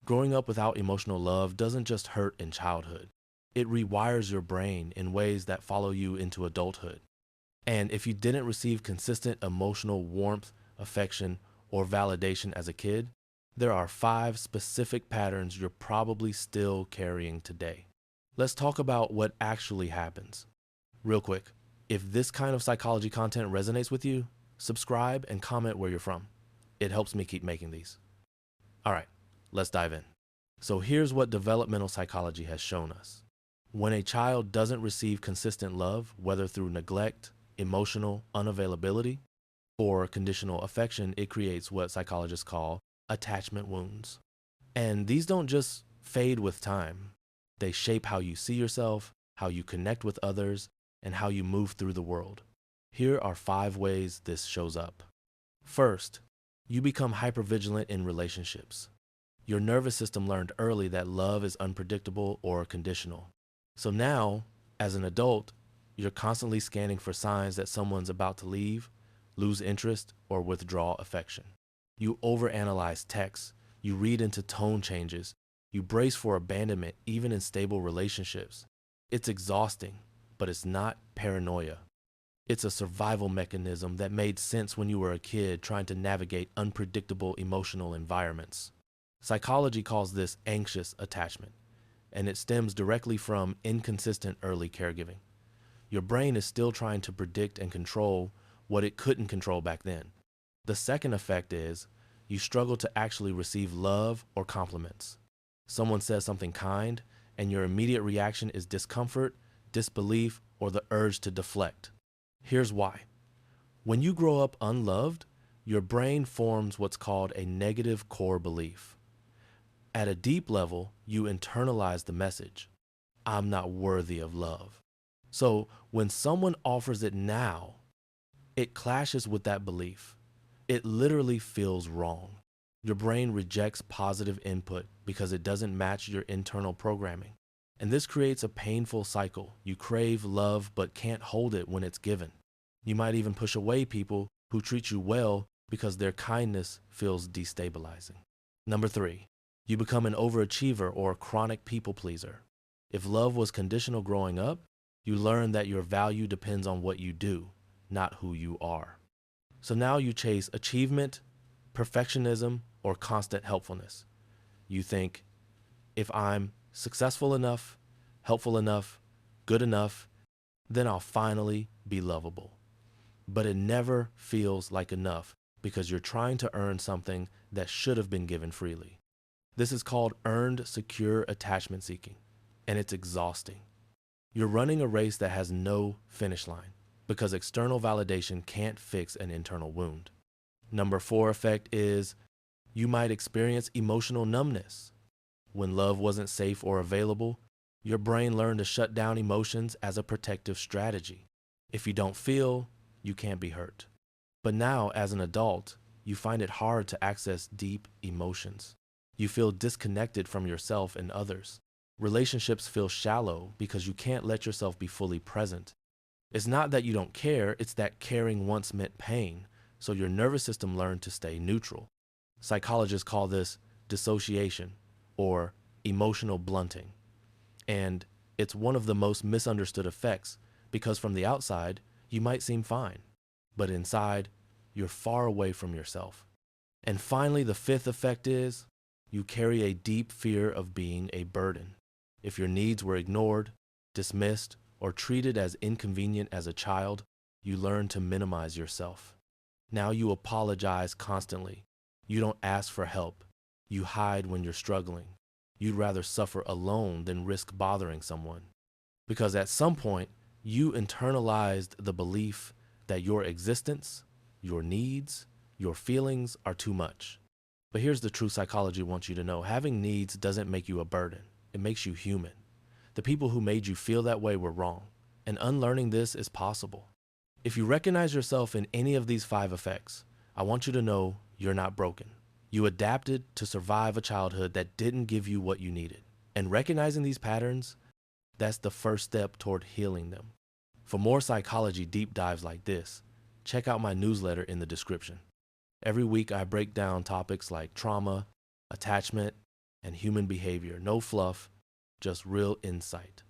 Growing up without emotional love doesn't just hurt in childhood. It rewires your brain in ways that follow you into adulthood. And if you didn't receive consistent emotional warmth, affection, or validation as a kid, there are 5 specific patterns you're probably still carrying today. Let's talk about what actually happens. Real quick, if this kind of psychology content resonates with you, subscribe and comment where you're from. It helps me keep making these. All right, let's dive in. So here's what developmental psychology has shown us. When a child doesn't receive consistent love, whether through neglect, emotional unavailability, or conditional affection, it creates what psychologists call attachment wounds. And these don't just fade with time. They shape how you see yourself, how you connect with others, and how you move through the world. Here are 5 ways this shows up. First, you become hypervigilant in relationships. Your nervous system learned early that love is unpredictable or conditional. So now, as an adult, you're constantly scanning for signs that someone's about to leave, lose interest, or withdraw affection. You overanalyze texts, you read into tone changes, you brace for abandonment even in stable relationships. It's exhausting, but it's not paranoia. It's a survival mechanism that made sense when you were a kid trying to navigate unpredictable emotional environments. Psychology calls this anxious attachment, and it stems directly from inconsistent early caregiving. Your brain is still trying to predict and control what it couldn't control back then. The second effect is you struggle to actually receive love or compliments. Someone says something kind, and your immediate reaction is discomfort, disbelief, or the urge to deflect. Here's why. When you grow up unloved, your brain forms what's called a negative core belief. At a deep level, you internalize the message, I'm not worthy of love. So when someone offers it now, it clashes with that belief. It literally feels wrong. Your brain rejects positive input because it doesn't match your internal programming. And this creates a painful cycle. You crave love but can't hold it when it's given. You might even push away people who treat you well because their kindness feels destabilizing. Number 3, you become an overachiever or chronic people pleaser. If love was conditional growing up, you learn that your value depends on what you do, not who you are. So now you chase achievement, perfectionism, or constant helpfulness. You think, if I'm successful enough, helpful enough, good enough, then I'll finally be lovable. But it never feels like enough because you're trying to earn something that should have been given freely. This is called earned secure attachment seeking, and it's exhausting. You're running a race that has no finish line because external validation can't fix an internal wound. Number 4 effect is you might experience emotional numbness. When love wasn't safe or available, your brain learned to shut down emotions as a protective strategy. If you don't feel, you can't be hurt. But now, as an adult, you find it hard to access deep emotions. You feel disconnected from yourself and others. Relationships feel shallow because you can't let yourself be fully present. It's not that you don't care, it's that caring once meant pain, so your nervous system learned to stay neutral. Psychologists call this dissociation or emotional blunting. And it's one of the most misunderstood effects because from the outside, you might seem fine, but inside, you're far away from yourself. And finally, the 5th effect is you carry a deep fear of being a burden. If your needs were ignored, dismissed, or treated as inconvenient as a child, you learn to minimize yourself. Now you apologize constantly. You don't ask for help. You hide when you're struggling. You'd rather suffer alone than risk bothering someone. Because at some point, you internalized the belief that your existence, your needs, your feelings are too much. But here's the truth psychology wants you to know. Having needs doesn't make you a burden. It makes you human. The people who made you feel that way were wrong, and unlearning this is possible. If you recognize yourself in any of these 5 effects, I want you to know you're not broken. You adapted to survive a childhood that didn't give you what you needed. And recognizing these patterns, that's the first step toward healing them. For more psychology deep dives like this, check out my newsletter in the description. Every week I break down topics like trauma, attachment, and human behavior. No fluff, just real insight.